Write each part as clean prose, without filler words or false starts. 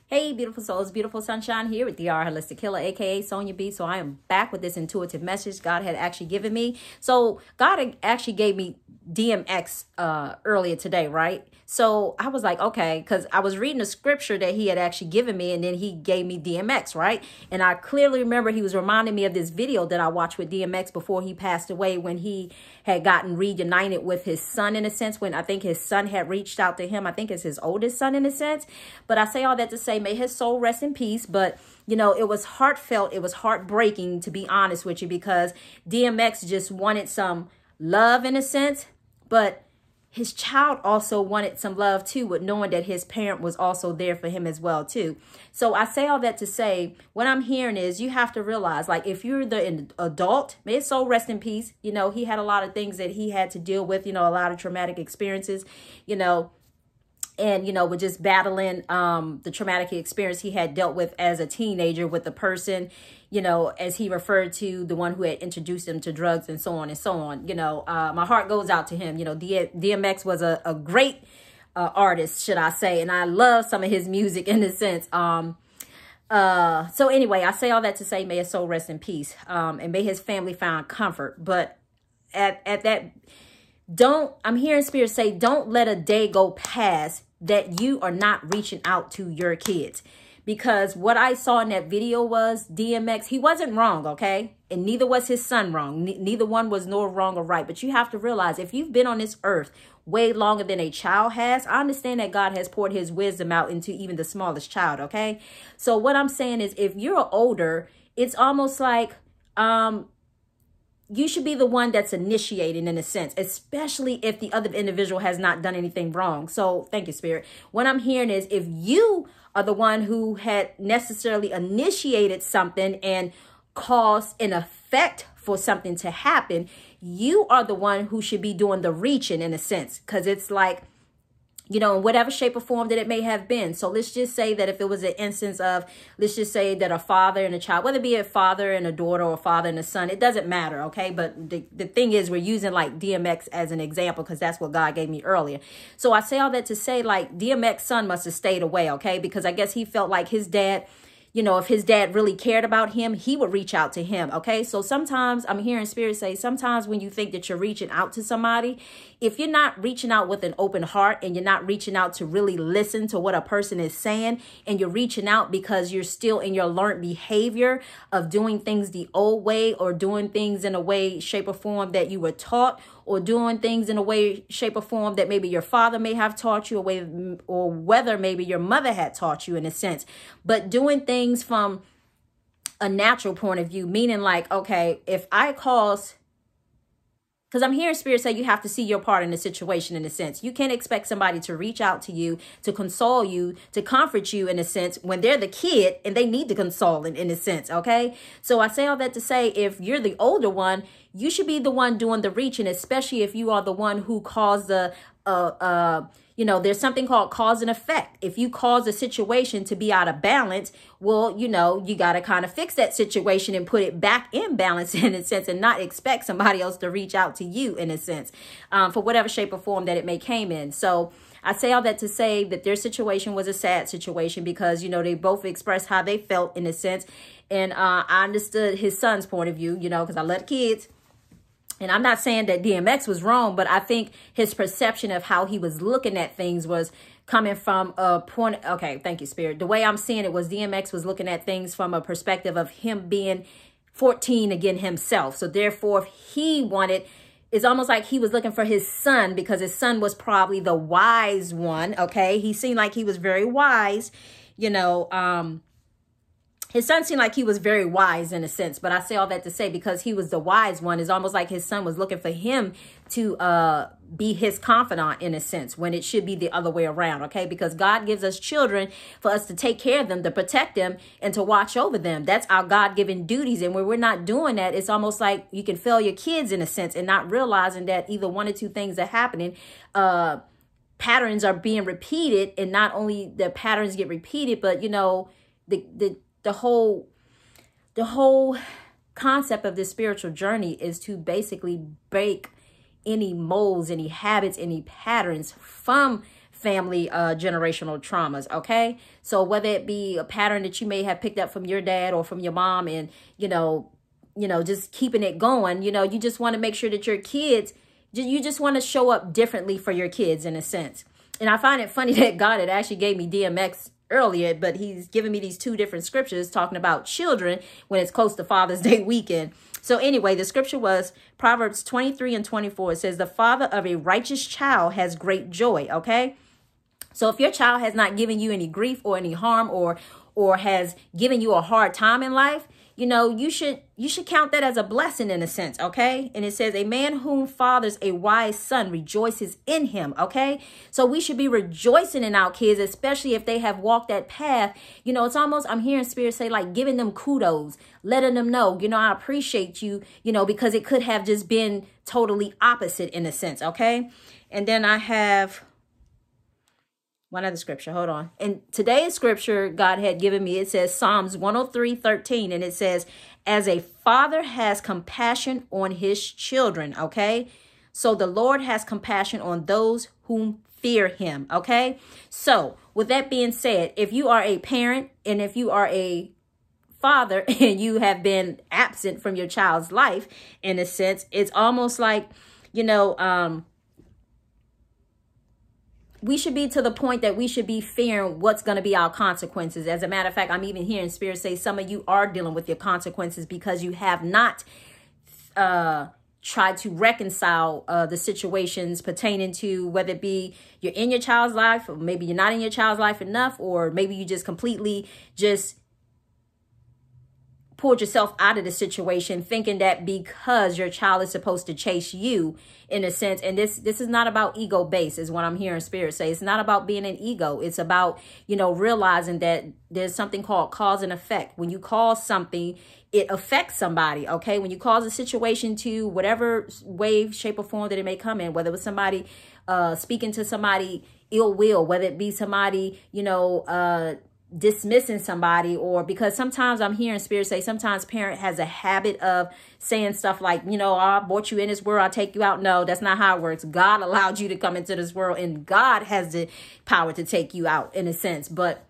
Hey, beautiful souls, beautiful sunshine here with DR Holistic Healer, aka Sonia B. So I am back with this intuitive message God had actually given me. So God actually gave me DMX earlier today, right? So I was like, okay, because I was reading the scripture that he had actually given me, and then he gave me DMX, right? And I clearly remember he was reminding me of this video that I watched with DMX before he passed away, when he had gotten reunited with his son, in a sense, when I think his son had reached out to him. I think it's his oldest son, in a sense. But I say all that to say, may his soul rest in peace. But, you know, it was heartfelt. It was heartbreaking, to be honest with you, because DMX just wanted some love, in a sense. But his child also wanted some love too, with knowing that his parent was also there for him as well too. So I say all that to say, what I'm hearing is you have to realize, like, if you're the adult, may his soul rest in peace. You know, he had a lot of things that he had to deal with, you know, a lot of traumatic experiences, you know, and, you know, with just battling the traumatic experience he had dealt with as a teenager with the person, you know, as he referred to the one who had introduced him to drugs and so on and so on. You know, my heart goes out to him. You know, DMX was a great artist, should I say, and I love some of his music in a sense. So anyway, I say all that to say, may his soul rest in peace, and may his family find comfort. But at that, I'm hearing spirit say, don't let a day go past that you are not reaching out to your kids. Because what I saw in that video was DMX, he wasn't wrong, okay? And neither was his son wrong. Neither one was nor wrong or right. But you have to realize, if you've been on this earth way longer than a child has, I understand that God has poured his wisdom out into even the smallest child, okay? So what I'm saying is, if you're older, it's almost like you should be the one that's initiating, in a sense, especially if the other individual has not done anything wrong. So thank you, Spirit. What I'm hearing is, if you are the one who had necessarily initiated something and caused an effect for something to happen, you are the one who should be doing the reaching, in a sense, because it's like, you know, in whatever shape or form that it may have been. So let's just say that if it was an instance of, let's just say that a father and a child, whether it be a father and a daughter or a father and a son, it doesn't matter, okay? But the thing is, we're using like DMX as an example because that's what God gave me earlier. So I say all that to say, like, DMX's son must have stayed away, okay? Because I guess he felt like his dad, you know, if his dad really cared about him, he would reach out to him, okay? So sometimes I'm hearing spirit say, sometimes when you think that you're reaching out to somebody, if you're not reaching out with an open heart and you're not reaching out to really listen to what a person is saying, and you're reaching out because you're still in your learned behavior of doing things the old way, or doing things in a way, shape, or form that you were taught, or doing things in a way, shape, or form that maybe your father may have taught you, or whether maybe your mother had taught you, in a sense, but doing things from a natural point of view, meaning like, okay, if I cause, because I'm hearing spirit say you have to see your part in the situation, in a sense. You can't expect somebody to reach out to you, to console you, to comfort you, in a sense, when they're the kid and they need the consoling, in a sense, okay? So I say all that to say, if you're the older one, you should be the one doing the reaching, especially if you are the one who caused the, you know, there's something called cause and effect. If you cause a situation to be out of balance, well, you know, you got to kind of fix that situation and put it back in balance, in a sense, and not expect somebody else to reach out to you, in a sense, for whatever shape or form that it may came in. So I say all that to say that their situation was a sad situation, because, you know, they both expressed how they felt, in a sense. And I understood his son's point of view, you know, because I love kids. And I'm not saying that DMX was wrong, but I think his perception of how he was looking at things was coming from a point. Okay, thank you, Spirit. The way I'm seeing it was DMX was looking at things from a perspective of him being 14 again himself. So therefore, if he wanted, it's almost like he was looking for his son, because his son was probably the wise one. Okay, he seemed like he was very wise, you know, his son seemed like he was very wise, in a sense. But I say all that to say, because he was the wise one, it's almost like his son was looking for him to be his confidant, in a sense, when it should be the other way around, okay? Because God gives us children for us to take care of them, to protect them, and to watch over them. That's our God-given duties. And when we're not doing that, it's almost like you can fail your kids, in a sense, and not realizing that either one or two things are happening. Patterns are being repeated, and not only the patterns get repeated, but, you know, the whole concept of this spiritual journey is to basically break any molds, any habits, any patterns from family generational traumas. Okay, so whether it be a pattern that you may have picked up from your dad or from your mom, and just keeping it going, you just want to make sure that your kids, you just want to show up differently for your kids in a sense. And I find it funny that God had actually gave me DMX earlier, but he's given me these two different scriptures talking about children when it's close to Father's Day weekend. So anyway, the scripture was Proverbs 23:24. It says, the father of a righteous child has great joy. Okay. So if your child has not given you any grief or any harm, or has given you a hard time in life, you should count that as a blessing in a sense. Okay. And it says, a man whom fathers a wise son rejoices in him. Okay. So we should be rejoicing in our kids, especially if they have walked that path. It's almost, I'm hearing Spirit say, like giving them kudos, letting them know, I appreciate you, because it could have just been totally opposite in a sense. Okay. And then I have one other scripture. Hold on. And today's scripture God had given me, it says Psalms 103:13. And it says, as a father has compassion on his children. Okay. So the Lord has compassion on those whom fear him. Okay. So with that being said, if you are a parent and if you are a father and you have been absent from your child's life, in a sense, it's almost like, we should be to the point that we should be fearing what's going to be our consequences. As a matter of fact, I'm even hearing Spirit say some of you are dealing with your consequences because you have not tried to reconcile the situations pertaining to whether it be you're in your child's life, or maybe you're not in your child's life enough, or maybe you just completely just pulled yourself out of the situation thinking that because your child is supposed to chase you in a sense. And this is not about ego base is what I'm hearing Spirit say. It's not about being an ego. It's about, realizing that there's something called cause and effect. When you cause something, it affects somebody. Okay. When you cause a situation to whatever way, shape or form that it may come in, whether it was somebody speaking to somebody ill will, whether it be somebody, dismissing somebody, or because sometimes I'm hearing Spirit say sometimes parent has a habit of saying stuff like, I brought you in this world, I'll take you out. No, that's not how it works. God allowed you to come into this world and God has the power to take you out in a sense. But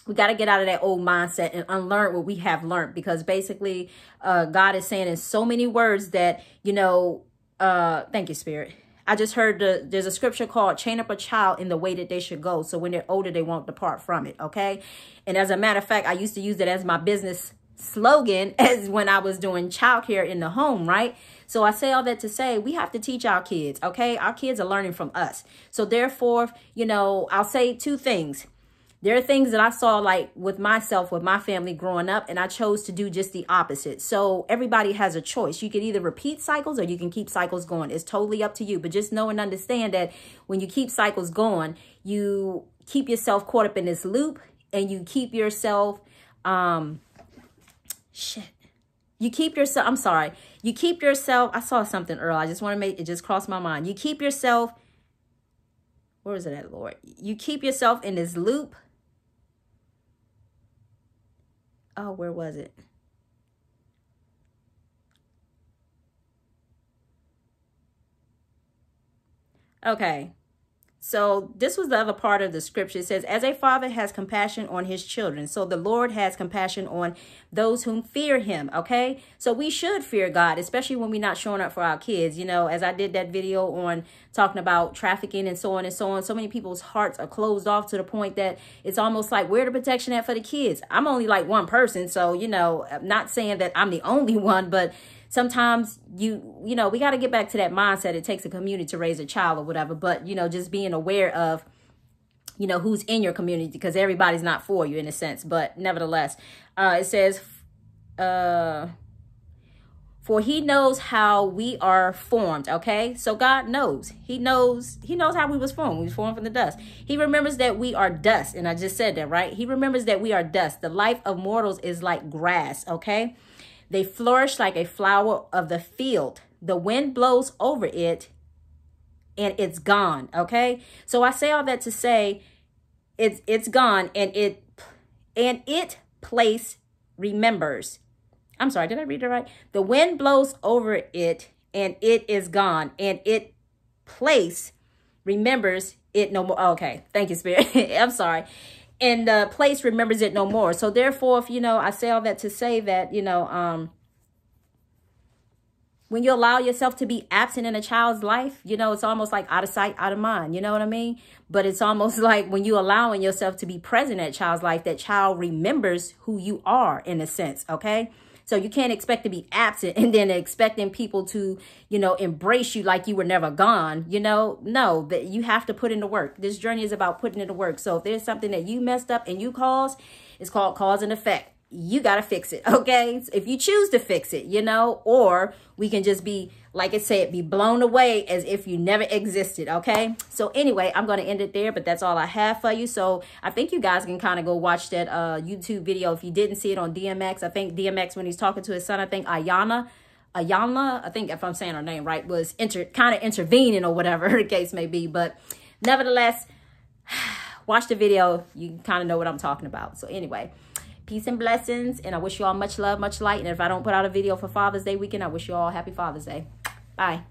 we got to get out of that old mindset and unlearn what we have learned, because basically God is saying in so many words that, thank you, Spirit. I just heard there's a scripture called train up a child in the way that they should go, so when they're older, they won't depart from it. Okay. And as a matter of fact, I used to use it as my business slogan as when I was doing childcare in the home. Right. So I say all that to say we have to teach our kids. Okay. Our kids are learning from us. So therefore, I'll say two things. There are things that I saw like with myself, with my family growing up, and I chose to do just the opposite. So everybody has a choice. You can either repeat cycles or you can keep cycles going. It's totally up to you. But just know and understand that when you keep cycles going, you keep yourself caught up in this loop, and you keep yourself, you keep yourself, I saw something earlier. I just want to make, it just crossed my mind. You keep yourself, where is it at, Lord? You keep yourself in this loop. Oh, where was it? Okay. So this was the other part of the scripture. It says, as a father has compassion on his children, so the Lord has compassion on those whom fear him. Okay. So we should fear God, especially when we're not showing up for our kids. As I did that video on talking about trafficking and so on and so on, so many people's hearts are closed off to the point that it's almost like, where the protection at for the kids? I'm only like one person. So, I'm not saying that I'm the only one, but sometimes we got to get back to that mindset. It takes a community to raise a child or whatever. But, just being aware of, who's in your community, because everybody's not for you in a sense. But nevertheless, it says, for he knows how we are formed. Okay. So God knows, he knows how we was formed. We was formed from the dust. He remembers that we are dust. And I just said that, right? He remembers that we are dust. The life of mortals is like grass. Okay. They flourish like a flower of the field. The wind blows over it and it's gone. Okay. So I say all that to say it's gone, and it place remembers. I'm sorry. Did I read it right? The wind blows over it and it is gone, and it place remembers it no more. Okay, thank you, Spirit. I'm sorry. And the place remembers it no more. So therefore, if, I say all that to say that, when you allow yourself to be absent in a child's life, it's almost like out of sight, out of mind. You know what I mean? But it's almost like when you allowing yourself to be present in a child's life, that child remembers who you are in a sense. Okay. So you can't expect to be absent and then expecting people to, embrace you like you were never gone. No, that you have to put in the work. This journey is about putting in the work. So if there's something that you messed up and you caused, it's called cause and effect. You got to fix it. Okay. So if you choose to fix it, or we can just be, like I said, be blown away as if you never existed. Okay. So anyway, I'm going to end it there, but that's all I have for you. So I think you guys can kind of go watch that YouTube video. If you didn't see it on DMX, I think DMX, when he's talking to his son, I think Ayana, I think if I'm saying her name right, was kind of intervening or whatever the case may be. But nevertheless, watch the video. You kind of know what I'm talking about. So anyway, peace and blessings, and I wish you all much love, much light. And if I don't put out a video for Father's Day weekend, I wish you all happy Father's Day. Bye.